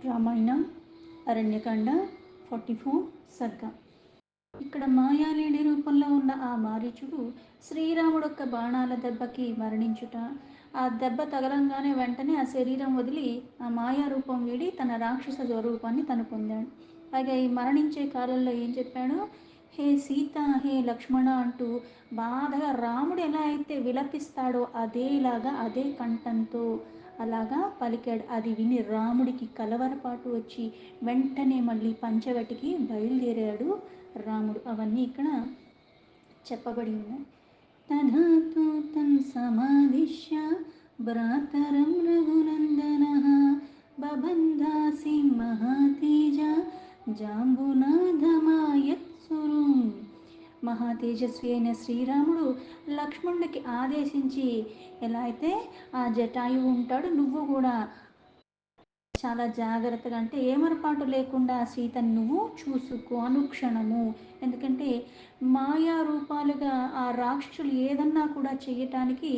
రామాయణం అరణ్యకాండ 44 సర్గ. ఇక్కడ మాయాలేడి రూపంలో ఉన్న ఆ మారీచుడు శ్రీరాముడు యొక్క బాణాల దెబ్బకి మరణించుట, ఆ దెబ్బ తగలంగానే వెంటనే ఆ శరీరం వదిలి ఆ మాయా రూపం వీడి తన రాక్షస స్వరూపాన్ని తను పొందాడు. పైగా ఈ మరణించే కాలంలో ఏం చెప్పాడు? హే సీత, హే లక్ష్మణ అంటూ బాధగా రాముడు ఎలా అయితే విలపిస్తాడో అదేలాగా అదే కంఠంతో అలాగా పలికాడు. అది విని రాముడికి కలవరపాటు వచ్చి వెంటనే మళ్ళీ పంచవటికి బయలుదేరాడు రాముడు. అవన్నీ ఇక్కడ చెప్పబడి ఉన్నాయి. తధాతు తం సమాదిశ్య భ్రాతరం రఘునందనః బబంధాసి మహాతేజ జాంబునాథమాయత్సురుం. మహా తేజస్వి అయిన శ్రీరాముడు లక్ష్మణుడికి ఆదేశించి, ఎలా అయితే ఆ జటాయువు ఉంటాడు, నువ్వు కూడా చాలా జాగ్రత్తగా, అంటే ఏమరపాటు లేకుండా సీతను నువ్వు చూసుకో అనుక్షణము. ఎందుకంటే మాయా రూపాలుగా ఆ రాక్షసులు ఏదన్నా కూడా చేయటానికి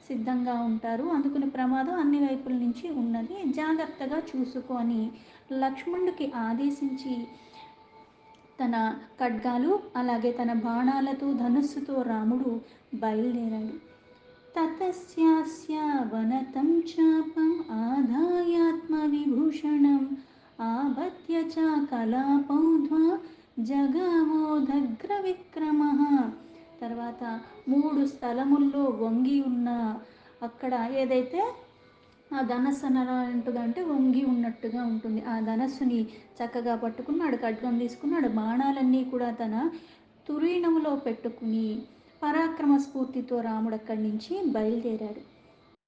సిద్ధంగా ఉంటారు. అందుకుని ప్రమాదం అన్ని వైపుల నుంచి ఉన్నది, జాగ్రత్తగా చూసుకో అని లక్ష్మణుడికి ఆదేశించి తన ఖడ్గాలు అలాగే తన బాణాలతో ధనుస్సుతో రాముడు బయలుదేరాడు. తతస్యాస్య వనతం చాపం ఆదాయాత్మవిభూషణం ఆబధ్య చ కలాపౌధ్వా జగామోదగ్ర విక్రమః. తర్వాత 3 స్థలముల్లో వంగి ఉన్న అక్కడ ఏదైతే ఆ ధనస్సు అన్నట్టుగా అంటే వంగి ఉన్నట్టుగా ఉంటుంది. ఆ ధనస్సుని చక్కగా పట్టుకున్నాడు, ఖడ్గం తీసుకున్నాడు, బాణాలన్నీ కూడా తన తురీణములో పెట్టుకుని పరాక్రమ స్ఫూర్తితో రాముడు అక్కడి నుంచి బయలుదేరాడు.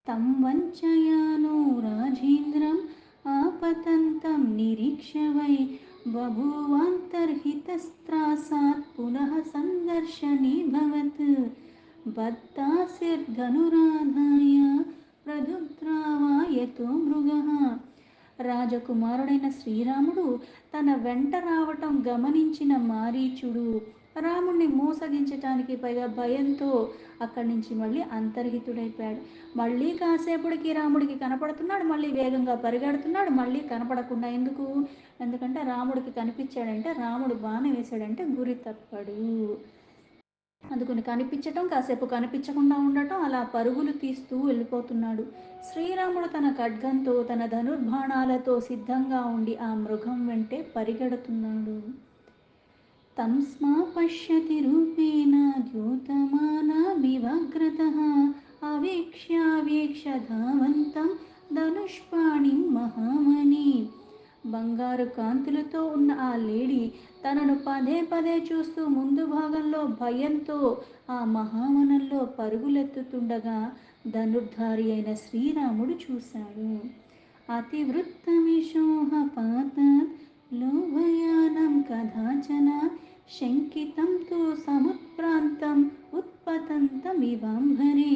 తం వంచయానో రాజేంద్రం ఆపతంతం నిరీక్ష్య వై బభూవాంతర్హితస్త్రాసాత్ పునః సందర్శనీభవత్ బద్ధాసిర్ధనురాధాయ ప్రదుద్రావాయతో మృగః. రాజకుమారుడైన శ్రీరాముడు తన వెంట రావటం గమనించిన మారీచుడు రాముణ్ణి మోసగించటానికి పైగా భయంతో అక్కడి నుంచి మళ్ళీ అంతర్హితుడైపోయాడు. మళ్ళీ కాసేపటికి రాముడికి కనపడుతున్నాడు, మళ్ళీ వేగంగా పరిగెడుతున్నాడు, మళ్ళీ కనపడకుండా. ఎందుకంటే రాముడికి కనిపించాడంటే, రాముడు బాణం వేశాడంటే గురి తప్పడు. అందుకని కనిపించటం, కాసేపు కనిపించకుండా ఉండటం, అలా పరుగులు తీస్తూ వెళ్ళిపోతున్నాడు. శ్రీరాముడు తన ఖడ్గంతో తన ధనుర్బాణాలతో సిద్ధంగా ఉండి ఆ మృగం వెంటే పరిగెడుతున్నాడు. తం స్మ పశ్యతి రూపేణ ద్యోతమానాభివగ్రతః అవేక్ష్య ధావంతం ధనుష్పాణిం మహామణి. బంగారు కాంతులతో ఉన్న ఆ లేడీ తనను పదే పదే చూస్తూ ముందు భాగంలో భయంతో ఆ మహావనంలో పరుగులెత్తుతుండగా ధనుర్ధారి అయిన శ్రీరాముడు చూశాడు. అతివృత్తమిషోహపాతాత్ లోభయానం కదాచన శంకితం తు సముత్ప్రాంతం ఉత్పతంతమివాంభరే.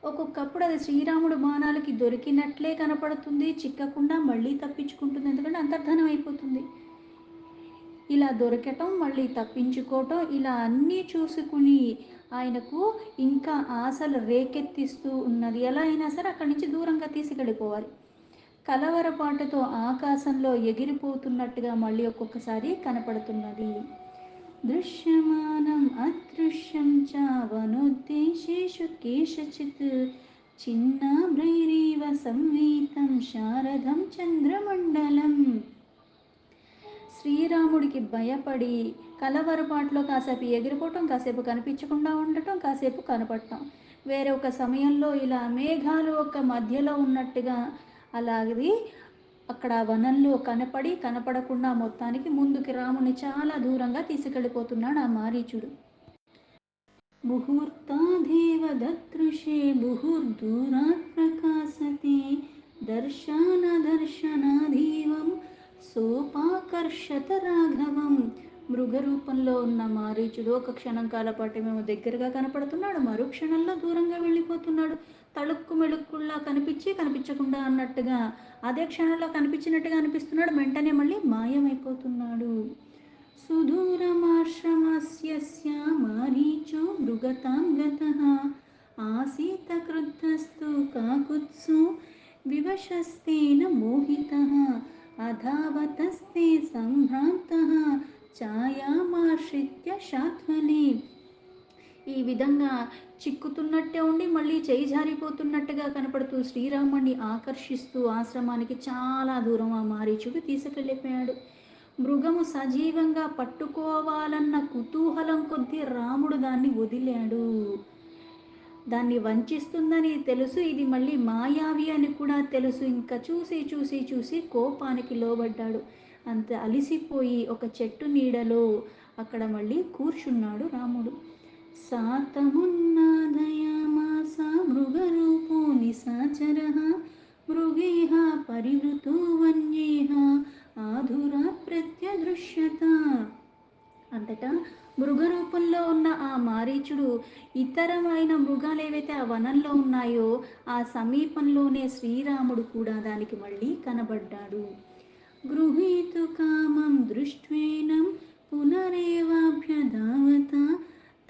ఒక్కొక్కప్పుడు అది శ్రీరాముడు బాణాలకి దొరికినట్లే కనపడుతుంది, చిక్కకుండా మళ్ళీ తప్పించుకుంటుంది. ఎందుకంటే అంతర్ధనం అయిపోతుంది. ఇలా దొరకటం, మళ్ళీ తప్పించుకోవటం, ఇలా అన్నీ చూసుకుని ఆయనకు ఇంకా ఆశలు రేకెత్తిస్తూ ఉన్నది. ఎలా అయినా సరే అక్కడి నుంచి దూరంగా తీసుకెళ్ళిపోవాలి. కలవరపాటుతో ఆకాశంలో ఎగిరిపోతున్నట్టుగా మళ్ళీ ఒక్కొక్కసారి కనపడుతున్నది. దృశ్యమానం అదృశ్యం చ వనోద్దేశేషు కేషచిత్ చిన్నాభ్రైరేవ సంవీతం శారదం చంద్రమండలం. శ్రీరాముడికి భయపడి కలవరపాట్లో కాసేపు ఎగిరిపోవటం, కాసేపు కనిపించకుండా ఉండటం, కాసేపు కనపడటం. వేరే ఒక సమయంలో ఇలా మేఘాలు ఒక మధ్యలో ఉన్నట్టుగా అలాగే అక్కడ వనంలో కనపడి కనపడకుండా మొత్తానికి ముందుకి రాముని చాలా దూరంగా తీసుకెళ్ళిపోతున్నాడు ఆ మారీచుడు. ముహూర్తాదేవ దదృశే ముహుర్దూరాత్ ప్రకాశతే దర్శనాదీవం సోపాకర్షత రాఘవం. మృగరూపంలో ఉన్న మారీచుడు ఒక క్షణం కాలపాటు మేము దగ్గరగా కనపడుతున్నాడు, మరో క్షణంలో దూరంగా వెళ్ళిపోతున్నాడు. తళుక్కు మెళుక్కుల్లా కనిపించి కనిపించకుండా అన్నట్టుగా అదే క్షణంలో కనిపించినట్టుగా అనిపిస్తున్నాడు, వెంటనే మళ్ళీ మాయమైపోతున్నాడు. సుదూరమాశ్రమస్య మారీచో మృగతాం గతః ఆసీత క్రుద్ధస్తు కాకుత్సో వివశస్తేన మోహితః. అధావతస్తే సంభ్రాంతః ఛాయామాశ్రిత్య శాధ్వని. ఈ విధంగా చిక్కుతున్నట్టే ఉండి మళ్ళీ చేయి జారిపోతున్నట్టుగా కనపడుతూ శ్రీరాముణ్ణి ఆకర్షిస్తూ ఆశ్రమానికి చాలా దూరం ఆ మారీచుడు తీసుకెళ్ళిపోయాడు. మృగము సజీవంగా పట్టుకోవాలన్న కుతూహలం కొద్దీ రాముడు దాన్ని వదిలాడు. దాన్ని వంచిస్తుందని తెలుసు, ఇది మళ్ళీ మాయావి అని కూడా తెలుసు. ఇంకా చూసి చూసి చూసి కోపానికి లోబడ్డాడు. అంత అలిసిపోయి ఒక చెట్టు నీడలో అక్కడ మళ్ళీ కూర్చున్నాడు రాముడు. సాతమున్నాదయామాస మృగరూపో నిశాచరః మృగేహ పరివృతో వన్యేహ ఆధురా ప్రత్యదృశ్యత. అంతటా మృగరూపంలో ఉన్న ఆ మారీచుడు ఇతరమైన మృగాలు ఏవైతే ఆ వనంలో ఉన్నాయో ఆ సమీపంలోనే శ్రీరాముడు కూడా దానికి మళ్ళీ కనబడ్డాడు. గృహీతు కామం దృష్ట్వేనం పునరేవాభ్యధావత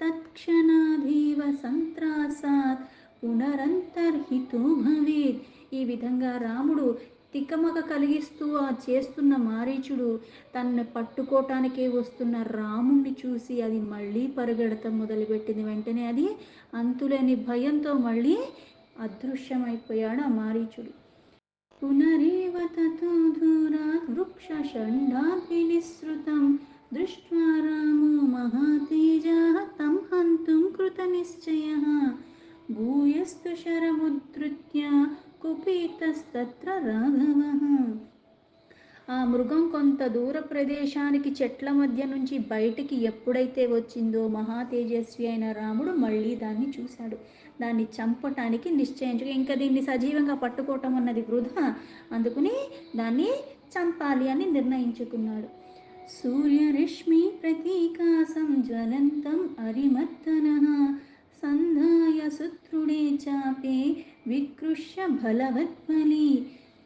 తత్క్షణాధీవ సంత్రాసాత్ పునరంతర్హితో భవేత్. ఈ విధంగా రాముడు తికమక కలిగిస్తూ ఆ చేస్తున్న మారీచుడు తన్ను పట్టుకోవటానికే వస్తున్న రాముణ్ణి చూసి అది మళ్ళీ పరిగెడతం మొదలుపెట్టింది. వెంటనే అది అంతులేని భయంతో మళ్ళీ అదృశ్యమైపోయాడు ఆ మారీచుడు. పునరేవ తతో దూరాత్ వృక్షషండాత్ వినిసృతం దృష్ట్వా రామో మహాతేజః తం హంతుం కృతనిశ్చయః భూయస్తు శరముద్ధృత్య కుపీతస్తత్ర రాఘవః. ఆ మృగం కొంత దూర ప్రదేశానికి చెట్ల మధ్య నుంచి బయటికి ఎప్పుడైతే వచ్చిందో మహా తేజస్వి అయిన రాముడు మళ్ళీ దాన్ని చూశాడు. దాన్ని చంపటానికి నిశ్చయించుకు, ఇంకా దీన్ని సజీవంగా పట్టుకోవటం అన్నది వృధా, అందుకుని దాన్ని చంపాలి అని నిర్ణయించుకున్నాడు. సూర్యరశ్మి ప్రతీకాసం జ్వలంతం అరిమర్దనః సంధాయ సుదృఢే చాపే వికృష్య బలవద్బలి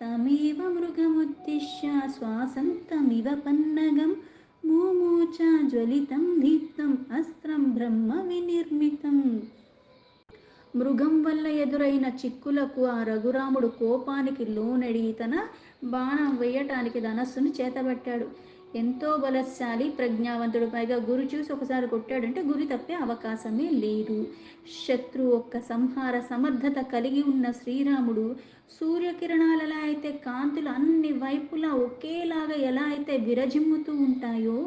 తమేవ మృగముద్దిశ్య శ్వాసంతమివ పన్నగం మూమూచ జ్వలితం దీప్తం అస్త్రం బ్రహ్మ వినిర్మితం. మృగం వల్ల ఎదురైన చిక్కులకు ఆ రఘురాముడు కోపానికి లోనడి తన బాణం వేయటానికి ధనస్సును చేతబట్టాడు. ఎంతో బలశాలి, ప్రజ్ఞావంతుడు, పైగా గురి చూసి ఒకసారి కొట్టాడంటే గురి తప్పే అవకాశమే లేదు. శత్రు ఒక్క సంహార సమర్థత కలిగి ఉన్న శ్రీరాముడు సూర్యకిరణాలు ఎలా అయితే కాంతులు అన్ని వైపులా ఒకేలాగా ఎలా అయితే విరజిమ్ముతూ ఉంటాయో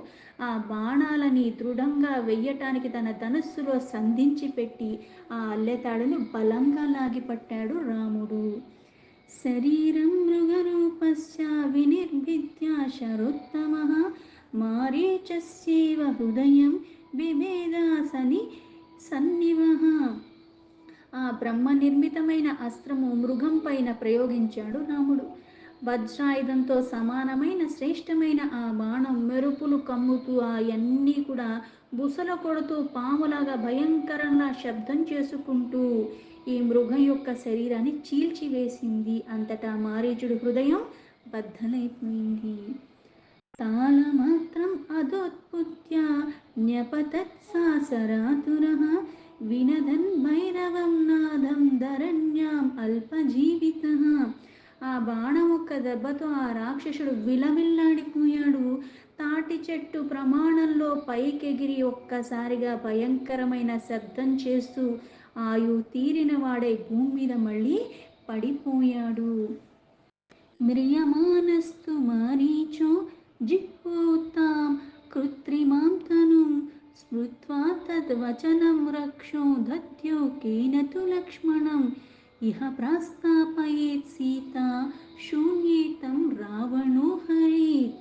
ఆ బాణాలని దృఢంగా వెయ్యటానికి తన ధనుస్సులో సంధించి పెట్టి ఆ అల్లెతాడును బలంగా లాగిపట్టాడు రాముడు. శరీరం మృగరూపస్య వినిర్భిద్య శరోత్తమః మారీచస్యేవ హృదయం బిభేదాసని సన్నివః. ఆ బ్రహ్మ నిర్మితమైన అస్త్రము మృగం పైన ప్రయోగించాడు రాముడు. వజ్రాయుధంతో సమానమైన శ్రేష్టమైన ఆ బాణం మెరుపులు కమ్ముతూ అవన్నీ కూడా బుసల కొడుతూ పాములాగా భయంకరంగా శబ్దం చేసుకుంటూ ఈ మృగం యొక్క శరీరాన్ని చీల్చివేసింది. అంతటా మారీచుడు హృదయం బద్దలైపోయింది. తాళమాత్రం అదోత్పుత్య న్యపతత్సాసరాతురః వినదన్ భైరవం నాదం ధరణ్యాం అల్పజీవితః. ఆ బాణం ఒక్క దెబ్బతో ఆ రాక్షసుడు విలవిల్లాడిపోయాడు. తాటి చెట్టు ప్రమాణంలో పైకెగిరి ఒక్కసారిగా భయంకరమైన శబ్దం చేస్తూ ఆయు తీరిన వాడే భూమి మీద మళ్ళీ పడిపోయాడు. మ్రియమానస్తు మారీచో జిహ్వోతాం కృత్రిమాం తనుం స్మృత్వా తద్వచనం రక్షో దద్యో కేన తు లక్ష్మణం ఇహ ప్రాస్తాపయేత్ సీతా శూన్యేతం రావణో హరేత్.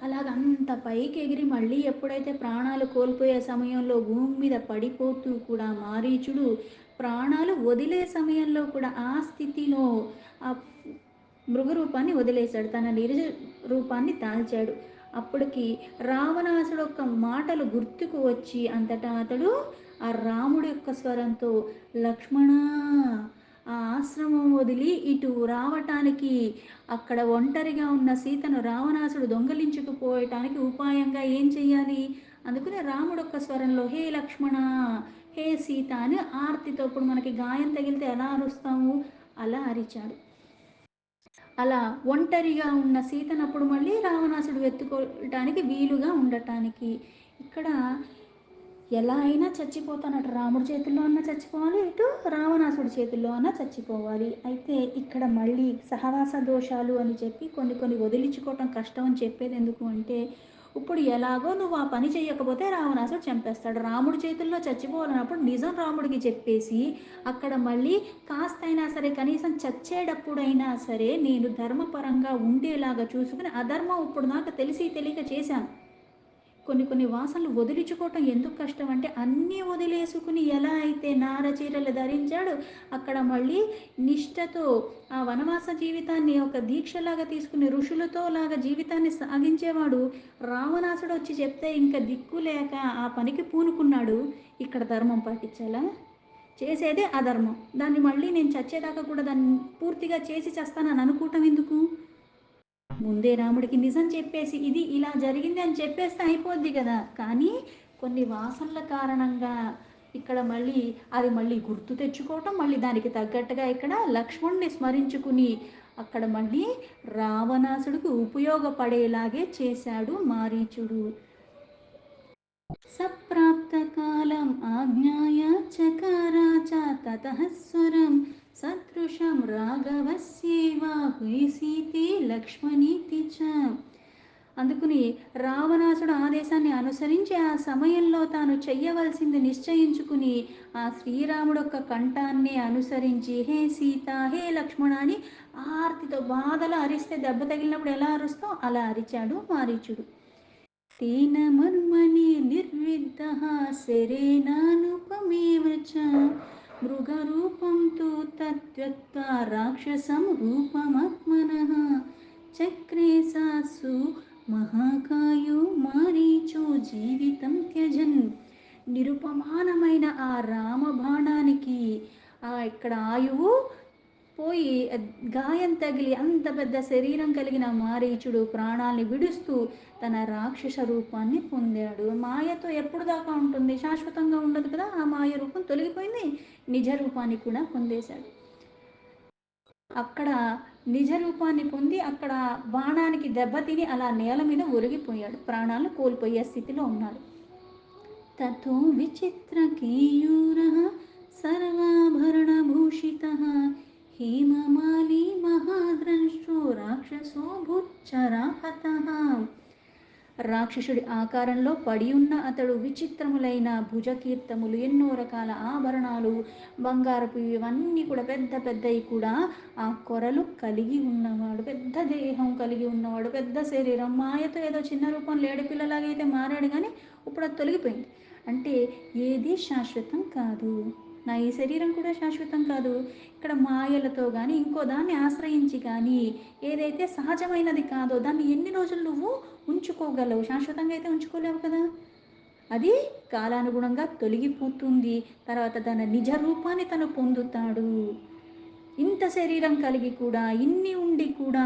అలాగంత పైకి ఎగిరి మళ్ళీ ఎప్పుడైతే ప్రాణాలు కోల్పోయే సమయంలో భూమి మీద పడిపోతూ కూడా మారీచుడు ప్రాణాలు వదిలే సమయంలో కూడా ఆ స్థితిలో ఆ మృగరూపాన్ని వదిలేశాడు, తన నిజ రూపాన్ని దాల్చాడు. అప్పటికి రావణాసుడు యొక్క మాటలు గుర్తుకు వచ్చి అంతటా అతడు ఆ రాముడి యొక్క స్వరంతో లక్ష్మణ, ఆ ఆశ్రమం వదిలి ఇటు రావటానికి, అక్కడ ఒంటరిగా ఉన్న సీతను రావణాసుడు దొంగలించుకుపోయటానికి ఉపాయంగా ఏం చెయ్యాలి, అందుకనే రాముడు యొక్క స్వరంలో హే లక్ష్మణ, హే సీత అని ఆర్తితో, ఇప్పుడు మనకి గాయం తగిలితే ఎలా అరుస్తాము అలా అరిచాడు. అలా ఒంటరిగా ఉన్న సీతనప్పుడు మళ్ళీ రావణాసుడు వెతుకోవటానికి వీలుగా ఉండటానికి. ఇక్కడ ఎలా అయినా చచ్చిపోతానట. రాముడి చేతుల్లో అన్నా చచ్చిపోవాలి, ఇటు రావణాసుడి చేతుల్లో అన్నా చచ్చిపోవాలి. అయితే ఇక్కడ మళ్ళీ సహవాస దోషాలు అని చెప్పి కొన్ని కొన్ని వదిలించుకోవటం కష్టం అని చెప్పేది ఎందుకు అంటే, ఇప్పుడు ఎలాగో నువ్వు ఆ పని చేయకపోతే రావణాసుడు చంపేస్తాడు. రాముడి చేతుల్లో చచ్చిపోవాలన్నప్పుడు నిజం రాముడికి చెప్పేసి, అక్కడ మళ్ళీ కాస్తైనా సరే కనీసం చచ్చేటప్పుడైనా సరే నేను ధర్మపరంగా ఉండేలాగా చూసుకుని, అధర్మం ఇప్పుడు దాకా తెలిసి తెలియక చేశాను. కొన్ని కొన్ని వాసనలు వదిలించుకోవటం ఎందుకు కష్టం అంటే, అన్నీ వదిలేసుకుని ఎలా అయితే నార చీరలు ధరించాడు, అక్కడ మళ్ళీ నిష్ఠతో ఆ వనవాస జీవితాన్ని ఒక దీక్షలాగా తీసుకుని ఋషులతో లాగా జీవితాన్ని సాగించేవాడు రావణాసుడు వచ్చి చెప్తే ఇంకా దిక్కు లేక ఆ పనికి పూనుకున్నాడు. ఇక్కడ ధర్మం పాటించాలా? చేసేదే అధర్మం. దాన్ని మళ్ళీ నేను చచ్చేదాకా కూడా దాన్ని పూర్తిగా చేసి చేస్తానని అనుకోవటం ఎందుకు? ముందే రాముడికి నిజం చెప్పేసి ఇది ఇలా జరిగింది అని చెప్పేస్తే అయిపోద్ది కదా. కానీ కొన్ని వాసనల కారణంగా ఇక్కడ మళ్ళీ అది మళ్ళీ గుర్తు తెచ్చుకోవటం, మళ్ళీ దానికి తగ్గట్టుగా ఇక్కడ లక్ష్మణ్ణి స్మరించుకుని అక్కడ మళ్ళీ రావణాసుడికి ఉపయోగపడేలాగే చేశాడు మారీచుడు. సప్రాప్తకాలం ఆజ్ఞాయ చకారా చ తతః స్వరం సదృశం రాఘవస్యేవా సీతే లక్ష్మణీతి చ. అందుకుని రావణాసుడు ఆదేశాన్ని అనుసరించి ఆ సమయంలో తాను చెయ్యవలసింది నిశ్చయించుకుని ఆ శ్రీరాముడు యొక్క కంఠాన్ని అనుసరించి హే సీత హే లక్ష్మణ అని ఆర్తితో బాధలో అరిస్తే దెబ్బ తగిలినప్పుడు ఎలా అరుస్తాం అలా అరిచాడు మారీచుడు. तेन मर्मणि निर्विद्धः शरेणानुपमेव च मृगरूपं तु तद्व्यक्त्वा राक्षसं रूपमात्मनः चक्रे सासु महाकायो मारीचो జీవితం త్యజన్. నిరుపమానమైన ఆ రామబాణానికి ఇక్కడ ఆయువు పోయి గాయం తగిలి అంత పెద్ద శరీరం కలిగిన మారీచుడు ప్రాణాల్ని విడుస్తూ తన రాక్షస రూపాన్ని పొందాడు. మాయతో ఎప్పుడు దాకా ఉంటుంది? శాశ్వతంగా ఉండదు కదా. ఆ మాయ రూపం తొలగిపోయింది, నిజ రూపాన్ని కూడా పొందేశాడు. అక్కడ నిజ రూపాన్ని పొంది అక్కడ బాణానికి దెబ్బతిని అలా నేల మీద ఒరిగిపోయాడు, ప్రాణాలు కోల్పోయే స్థితిలో ఉన్నాడు. తతో విచిత్రకేయూరః సర్వాభరణభూషితః హేమమాలి మహాద్రంష్టో రాక్షసో భుచ్చరాహతః. రాక్షసుడి ఆకారంలో పడి ఉన్న అతడు విచిత్రములైన భుజకీర్తములు, ఎన్నో రకాల ఆభరణాలు, బంగారపు ఇవన్నీ కూడా పెద్ద పెద్దవి కూడా ఆ కొరలు కలిగి ఉన్నవాడు, పెద్ద దేహం కలిగి ఉన్నవాడు, పెద్ద శరీరం. మాయతో ఏదో చిన్న రూపం లేడిపిల్లలాగైతే మారాడు, కానీ ఇప్పుడు అది తొలగిపోయింది. అంటే ఏది శాశ్వతం కాదు. నా ఈ శరీరం కూడా శాశ్వతం కాదు. ఇక్కడ మాయలతో కానీ ఇంకో దాన్ని ఆశ్రయించి కానీ ఏదైతే సహజమైనది కాదో దాన్ని ఎన్ని రోజులు నువ్వు ఉంచుకోగలవు? శాశ్వతంగా అయితే ఉంచుకోలేవు కదా. అది కాలానుగుణంగా తొలగిపోతుంది. తర్వాత తన నిజ రూపాన్ని తను పొందుతాడు. ఇంత శరీరం కలిగి కూడా, ఇన్ని ఉండి కూడా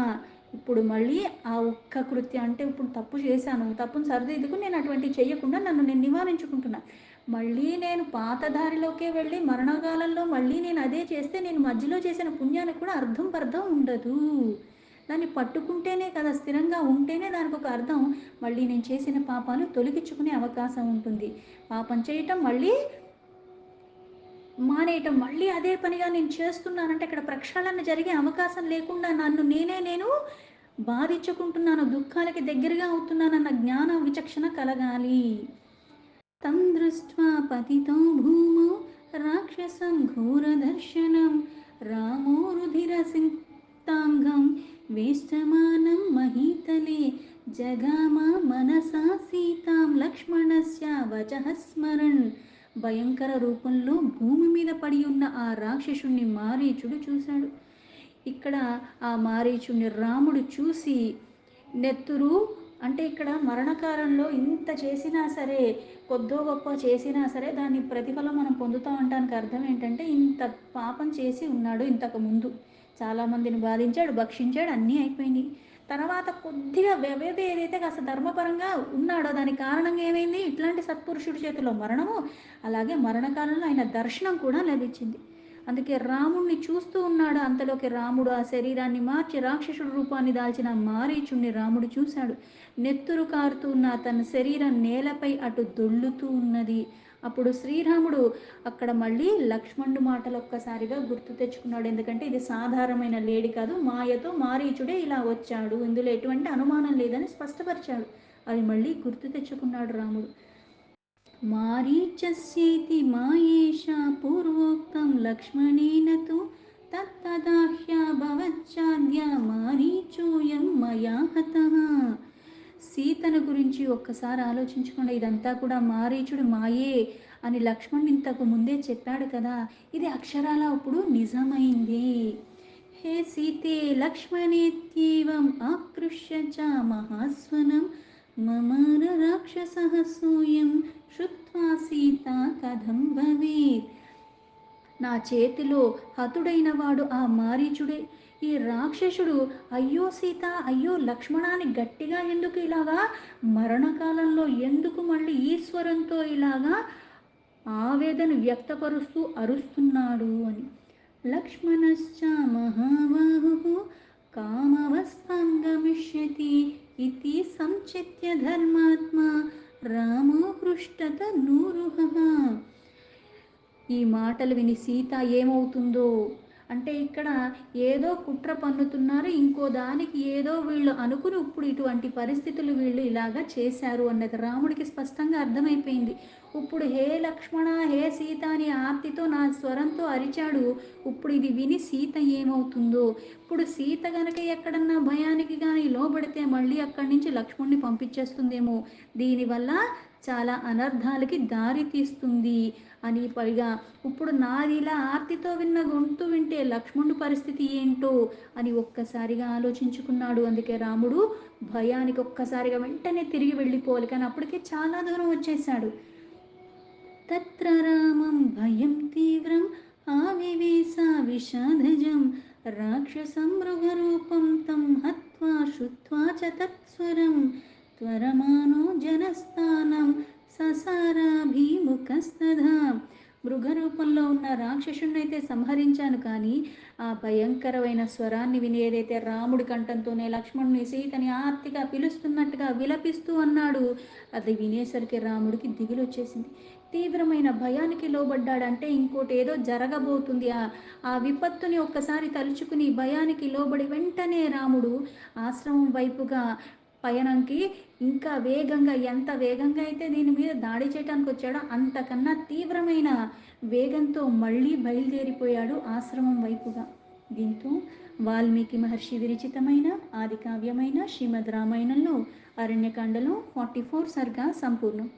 ఇప్పుడు మళ్ళీ ఆ ఒక్క కృత్యం అంటే ఇప్పుడు తప్పు చేశాను, తప్పును సరిదిద్దుకుని నేను అటువంటివి చేయకుండా నన్ను నేను నివారించుకుంటున్నా. మళ్ళీ నేను పాత దారిలోకే వెళ్ళి మరణకాలంలో మళ్ళీ నేను అదే చేస్తే నేను మధ్యలో చేసిన పుణ్యానికి కూడా అర్థం పర్థం ఉండదు. దాన్ని పట్టుకుంటేనే కదా, స్థిరంగా ఉంటేనే దానికి ఒక అర్థం. మళ్ళీ నేను చేసిన పాపాలు తొలగించుకునే అవకాశం ఉంటుంది. పాపం చేయటం మళ్ళీ మానేయటం, మళ్ళీ అదే పనిగా నేను చేస్తున్నానంటే ఇక్కడ ప్రక్షాళన జరిగే అవకాశం లేకుండా నన్ను నేను బాధించుకుంటున్నాను, దుఃఖాలకి దగ్గరగా అవుతున్నానన్న జ్ఞాన విచక్షణ కలగాలి. తం దృష్ట్వా పతితో భూమౌ రాక్షసం ఘోరదర్శనం రామో రుధిరసింక్తాంగం వేష్టమానం మహీతలే జగామ మనసా సీతాం లక్ష్మణస్య వచః స్మరన్. భయంకర రూపంలో భూమి మీద పడి ఉన్న ఆ రాక్షసుణ్ణి మారీచుడు చూశాడు. ఇక్కడ ఆ మారీచుణ్ణి రాముడు చూసి నెత్తురు అంటే ఇక్కడ మరణకాలంలో ఇంత చేసినా సరే, కొద్దో గొప్ప చేసినా సరే దాని ప్రతిఫలం మనం పొందుతాం అంటానికి అర్థం ఏంటంటే, ఇంత పాపం చేసి ఉన్నాడు ఇంతకు ముందు, చాలామందిని బాధించాడు, భక్షించాడు, అన్నీ అయిపోయినాయి. తర్వాత కొద్దిగా వ్యవధి ఏదైతే కాస్త ధర్మపరంగా ఉన్నాడో దానికి కారణంగా ఏమైంది? ఇట్లాంటి సత్పురుషుడి చేతిలో మరణము, అలాగే మరణకాలంలో ఆయన దర్శనం కూడా లభించింది. అందుకే రాముణ్ణి చూస్తూ ఉన్నాడు. అంతలోకి రాముడు ఆ శరీరాన్ని మార్చి రాక్షసుడి రూపాన్ని దాల్చిన మారీచుణ్ణి రాముడు చూశాడు. నెత్తురు కారుతూ ఉన్న తన శరీరం నేలపై అటు దొల్లుతూ ఉన్నది. అప్పుడు శ్రీరాముడు అక్కడ మళ్ళీ లక్ష్మణుడి మాటలు ఒక్కసారిగా గుర్తు తెచ్చుకున్నాడు. ఎందుకంటే ఇది సాధారణమైన లేడి కాదు, మాయతో మారీచుడే ఇలా వచ్చాడు, ఇందులో ఎటువంటి అనుమానం లేదని స్పష్టపరిచాడు. అది మళ్ళీ గుర్తు తెచ్చుకున్నాడు రాముడు. मारीचस्येति मायेषा पूर्वोक्तं लक्ष्मणेन तु तत्तदाह्याभवच्चाद्य मारीचोऽयं मया हतः. సీతను గురించి ఒక్కసారి ఆలోచించకుండా ఇదంతా కూడా మారీచుడు మాయే అని లక్ష్మణ్ ఇంతకు ముందే చెప్పాడు కదా, ఇది అక్షరాల అప్పుడు నిజమైంది. హే సీతే లక్ష్మణేత్యేవం ఆకృష్య చ మహాస్వనం మమార రాక్షసః సోయం శ్రుత్వా సీత కథం భవేత్. నా చేతిలో హతుడైన వాడు ఆ మారీచుడే. ఈ రాక్షసుడు అయ్యో సీత, అయ్యో లక్ష్మణాన్ని గట్టిగా ఎందుకు ఇలాగా మరణకాలంలో ఎందుకు మళ్ళీ ఈశ్వరంతో ఇలాగా ఆవేదన వ్యక్తపరుస్తూ అరుస్తున్నాడు అని. లక్ష్మణశ్చ మహాబాహు కామవస్థాం గమిష్యతి ఇతి సంచిత్య ధర్మాత్మా రామో హృష్టత నూరుహ. ఈ మాటలు విని సీత ఏమవుతుందో అంటే ఇక్కడ ఏదో కుట్ర పన్నుతున్నారు, ఇంకో దానికి ఏదో వీళ్ళు అనుకుని ఇప్పుడు ఇటువంటి పరిస్థితులు వీళ్ళు ఇలాగా చేశారు అన్నది రాముడికి స్పష్టంగా అర్థమైపోయింది. ఇప్పుడు హే లక్ష్మణ, హే సీత అని ఆర్తితో నా స్వరంతో అరిచాడు. ఇప్పుడు ఇది విని సీత ఏమవుతుందో. ఇప్పుడు సీత గనక ఎక్కడన్నా భయానికి కానీ లోబడితే మళ్ళీ అక్కడి నుంచి లక్ష్మణ్ణి పంపించేస్తుందేమో, దీనివల్ల చాలా అనర్థాలకి దారి తీస్తుంది అని. పైగా ఇప్పుడు నాది ఇలా ఆర్తితో విన్న గొంతు వింటే లక్ష్మణుడి పరిస్థితి ఏంటో అని ఒక్కసారిగా ఆలోచించుకున్నాడు. అందుకే రాముడు భయానికి ఒక్కసారిగా వెంటనే తిరిగి వెళ్ళిపోవాలి, కానీ అప్పటికే చాలా దూరం వచ్చేసాడు. తత్ర రామం భయం తీవ్రం ఆవివేశ విషాదజం రాక్షసం మృగరూపం తం హత్వా శ్రుత్వా చ తత్స్వరం త్వరమానో జనస్థానం ససారాభిముఖస్తథా. మృగరూపంలో ఉన్న రాక్షసుని అయితే సంహరించాను, కానీ ఆ భయంకరమైన స్వరాన్ని విని ఏదైతే రాముడి కంఠంతోనే లక్ష్మణుని సీతని ఆర్తిగా పిలుస్తున్నట్టుగా విలపిస్తూ అన్నాడు, అది వినేసరికి రాముడికి దిగులు వచ్చేసింది. తీవ్రమైన భయానికి లోబడ్డాడంటే ఇంకోటి ఏదో జరగబోతుంది. ఆ విపత్తుని ఒక్కసారి తలుచుకుని భయానికి లోబడి వెంటనే రాముడు ఆశ్రమం వైపుగా పయనంకి ఇంకా వేగంగా, ఎంత వేగంగా అయితే దీని మీద దాడి చేయడానికి వచ్చాడో అంతకన్నా తీవ్రమైన వేగంతో మళ్ళీ బయలుదేరిపోయాడు ఆశ్రమం వైపుగా. దీంతో వాల్మీకి మహర్షి విరచితమైన ఆది కావ్యమైన శ్రీమద్ రామాయణంలో అరణ్యకాండలో 44 సర్గా సంపూర్ణం.